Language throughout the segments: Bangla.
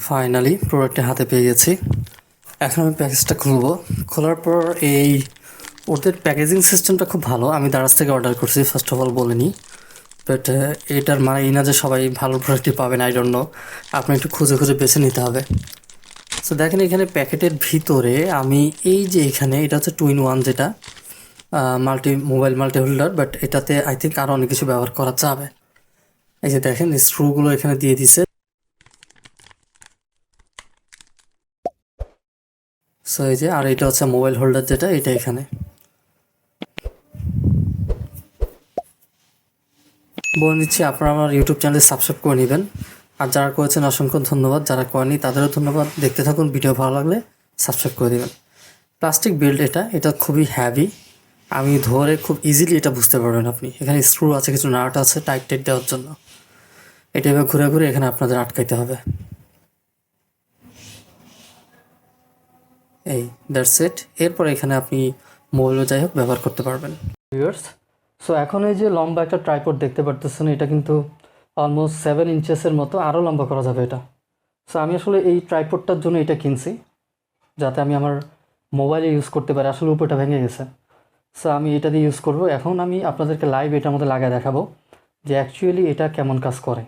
ফাইনালি প্রোডাক্টটি হাতে পেয়ে গেছি। এখন আমি প্যাকেজটা খুলবো। খোলার পর ওদের প্যাকেজিং সিস্টেমটা খুব ভালো। আমি দারাজ থেকে অর্ডার করছি, ফার্স্ট অফ অল বলে নিই। বাট এটার মানে এই না যে সবাই ভালো প্রোডাক্টই পাবেন, আই ডোন্ট নো। আপনি একটু খুঁজে খুঁজে বেছে নিতে হবে। সো দেখেন এখানে প্যাকেটের ভিতরে আমি এই যে এখানে এটা হচ্ছে 2-in-1, যেটা মোবাইল মাল্টি হোল্ডার, বাট এটাতে আই থিঙ্ক আরও অনেক কিছু ব্যবহার করা যাবে। এই যে দেখেন স্ক্রুগুলো এখানে দিয়ে দিছে। সো এই যে, আর এটা হচ্ছে মোবাইল হোল্ডার, যেটা এটা এখানে বলে নিচ্ছি। আপনারা আমার ইউটিউব চ্যানেলে সাবস্ক্রাইব করে নেবেন, আর যারা করেছেন অসংখ্য ধন্যবাদ, যারা করেনি তাদেরও ধন্যবাদ। দেখতে থাকুন, ভিডিও ভালো লাগলে সাবস্ক্রাইব করে দেবেন। প্লাস্টিক বিল্ড, এটা খুবই হ্যাভি। আমি ধরে খুব ইজিলি এটা বুঝতে পারবেন আপনি। এখানে স্ক্রু আছে, কিছু নাট আছে টাইট টাইট দেওয়ার জন্য। এটা এবার ঘুরে ঘুরে এখানে আপনাদের আটকাইতে হবে। এই দ্যাটস ইট। এরপর এখানে আপনি মোবাইলও যাই হোক ব্যবহার করতে পারবেন। ভিউয়ার্স, সো এখন এই যে লম্বা একটা ট্রাইপড দেখতে পারতেছেন, এটা কিন্তু অলমোস্ট 7 ইঞ্চেসের মতো, আরও লম্বা করা যাবে এটা। সো আমি আসলে এই ট্রাইপডটার জন্য এটা কিনছি, যাতে আমি আমার মোবাইলে ইউজ করতে পারি। আসলে উপরটা ভেঙে গেছে, সো আমি এটা দিয়ে ইউজ করব। এখন আমি আপনাদেরকে লাইভ এটার মধ্যে লাগায় দেখাবো যে অ্যাকচুয়ালি এটা কেমন কাজ করে।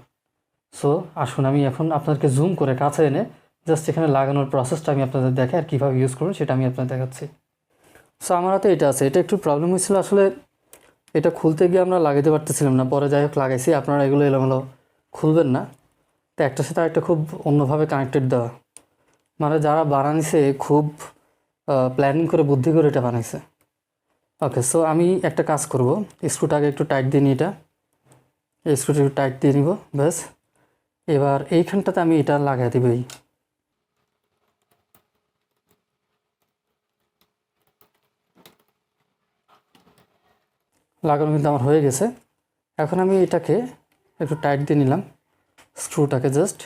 সো আসুন আমি এখন আপনাদেরকে জুম করে কাছে এনে জাস্ট এখানে লাগানোর প্রসেসটা আমি আপনাদের দেখাই, আর কীভাবে ইউজ করুন সেটা আমি আপনাদের দেখাচ্ছি। সো আমার হাতে এটা আছে। এটা একটু প্রবলেম হয়েছিল আসলে, এটা খুলতে গিয়ে আমরা লাগাতে পারতেছিলাম না। পরে যাই হোক লাগাইছি। আপনারা এগুলো এলোমেলো খুলবেন না। তো একটার সাথে আরেকটা খুব অন্যভাবে কানেক্টেড দেওয়া, মানে যারা বানাইছে খুব প্ল্যানিং করে বুদ্ধি করে এটা বানাইছে। ওকে, সো আমি একটা কাজ করব, স্ক্রুটাকে একটু টাইট দিয়ে নিই। এই স্ক্রুটা একটু টাইট দিয়ে নিব, ব্যাস। এবার এইখানটাতে আমি এটা লাগাই দেব। লাগানো কিন্তু আমার হয়ে গেছে। এখন আমি এটাকে একটু টাইট দিয়ে নিলাম, স্ক্রুটাকে জাস্ট।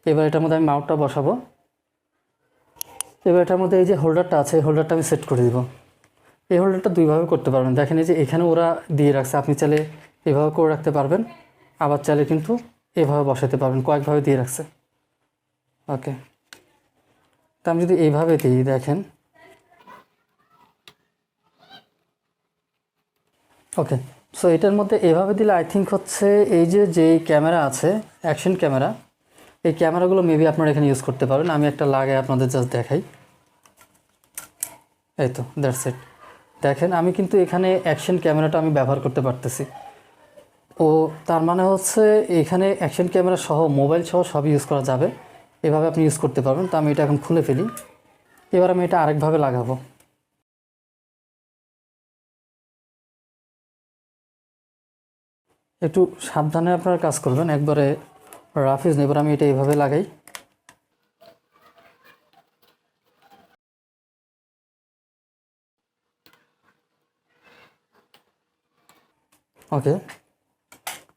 এবার এটার মধ্যে আমি মাউটটা বসাবো। এবার এটার মধ্যে এই যে হোল্ডারটা আছে, এই হোল্ডারটা আমি সেট করে দিব। এই হোল্ডারটা দুইভাবে করতে পারবেন। দেখেন এই যে এখানে ওরা দিয়ে রাখছে, আপনি চাইলে এভাবে করে রাখতে পারবেন, আবার চাইলে কিন্তু এভাবে বসাতে পারবেন। কয়েকভাবে দিয়ে রাখছে। ওকে, তা আমি যদি এইভাবে দিই, দেখেন। ওকে, সো এটার মধ্যে এভাবে দিলে আই থিঙ্ক হচ্ছে এই যে যেই ক্যামেরা আছে, অ্যাকশন ক্যামেরা, এই ক্যামেরাগুলো মেবি আপনারা এখানে ইউজ করতে পারবেন। আমি একটা লাগাই আপনাদের জাস্ট দেখাই। এই তো, দ্যাটস ইট। দেখেন আমি কিন্তু এখানে অ্যাকশন ক্যামেরাটা আমি ব্যবহার করতে পারতেছি। ও তার মানে হচ্ছে এখানে অ্যাকশন ক্যামেরা সহ, মোবাইল সহ সব ইউজ করা যাবে। এভাবে আপনি ইউজ করতে পারবেন। তো আমি এটা এখন খুলে ফেলি। এবার আমি এটা আরেকভাবে লাগাবো। একটু সাবধানে আপনারা কাজ করবেন, একবারে রাফ ইউজ নেই। এবার আমি এটা এইভাবে লাগাই। ওকে,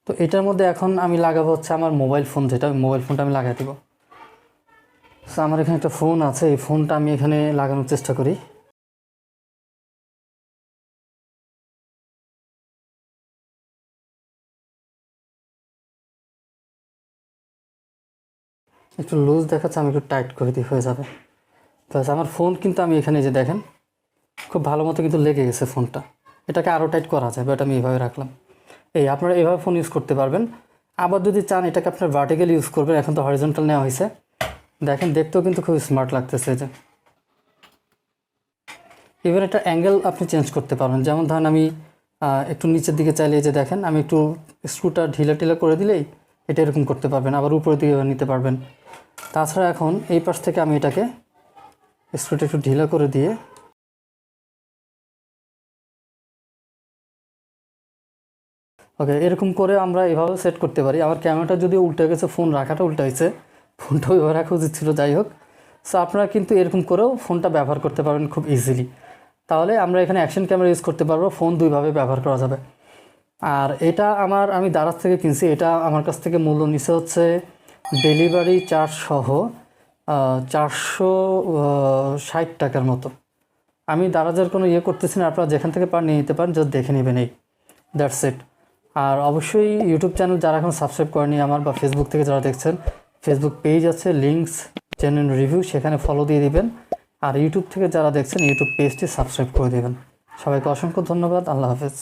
তো এটার মধ্যে এখন আমি লাগাবো হচ্ছে আমার মোবাইল ফোন, যেটা মোবাইল ফোনটা আমি লাগাই দেবো। সো আমার এখানে একটা ফোন আছে, এই ফোনটা আমি এখানে লাগানোর চেষ্টা করি। একটু লুজ দেখাচ্ছে, আমি একটু টাইট করে দিই, হয়ে যাবে। প্লাস আমার ফোন কিন্তু আমি এখানে যে দেখেন খুব ভালো মতো কিন্তু লেগে গেছে ফোনটা। এটাকে আরও টাইট করা যায়, বাট আমি এইভাবে রাখলাম। এই আপনারা এইভাবে ফোন ইউজ করতে পারবেন। আবার যদি চান এটাকে আপনার ভার্টিক্যাল ইউজ করবেন, এখন তো হরিজন্টাল নেওয়া হয়েছে। দেখেন দেখতেও কিন্তু খুব স্মার্ট লাগতেছে। যে এবার এটা অ্যাঙ্গেল আপনি চেঞ্জ করতে পারবেন। যেমন ধরেন আমি একটু নিচের দিকে চাইলে, যে দেখেন আমি একটু স্ক্রুটা ঢিলা টিলা করে দিলেই এটা এরকম করতে পারবেন। আবার উপরের দিকে নিতে পারবেন। তাছাড়া এখন এই পাশ থেকে আমি এটাকে স্ক্রুটা একটু ঢিলা করে দিয়ে, ওকে, এরকম করে আমরা এভাবে সেট করতে পারি। আমার ক্যামেরাটা যদি উল্টে গেছে, ফোন রাখাটা উল্টে হয়েছে, ফোনটা ওইভাবে রাখা উচিত ছিল, যাই হোক। সো আপনারা কিন্তু এরকম করেও ফোনটা ব্যবহার করতে পারবেন খুব ইজিলি। তাহলে আমরা এখানে অ্যাকশন ক্যামেরা ইউজ করতে পারবো, ফোন দুইভাবে ব্যবহার করা যাবে। আর এটা আমি দারাজ থেকে কিনছি। এটা আমার কাছ থেকে মূল্য নিচে হচ্ছে ডেলিভারি চার্জ সহ 460 টাকার মতো। আমি দারাজের কোনো ইয়ে করতেছি না, আপনারা যেখান থেকে নিয়ে নিতে পারেন, জাস্ট দেখে নেবেন। এই দ্যাটস ইট। আর অবশ্যই ইউটিউব চ্যানেল যারা এখন সাবস্ক্রাইব করেনি আমার, বা ফেসবুক থেকে যারা দেখছেন, ফেসবুক পেজ আছে, লিঙ্কস জেনুইন রিভিউ, সেখানে ফলো দিয়ে দিবেন। আর ইউটিউব থেকে যারা দেখছেন ইউটিউব পেজটি সাবস্ক্রাইব করে দেবেন। সবাইকে অসংখ্য ধন্যবাদ। আল্লাহ হাফেজ।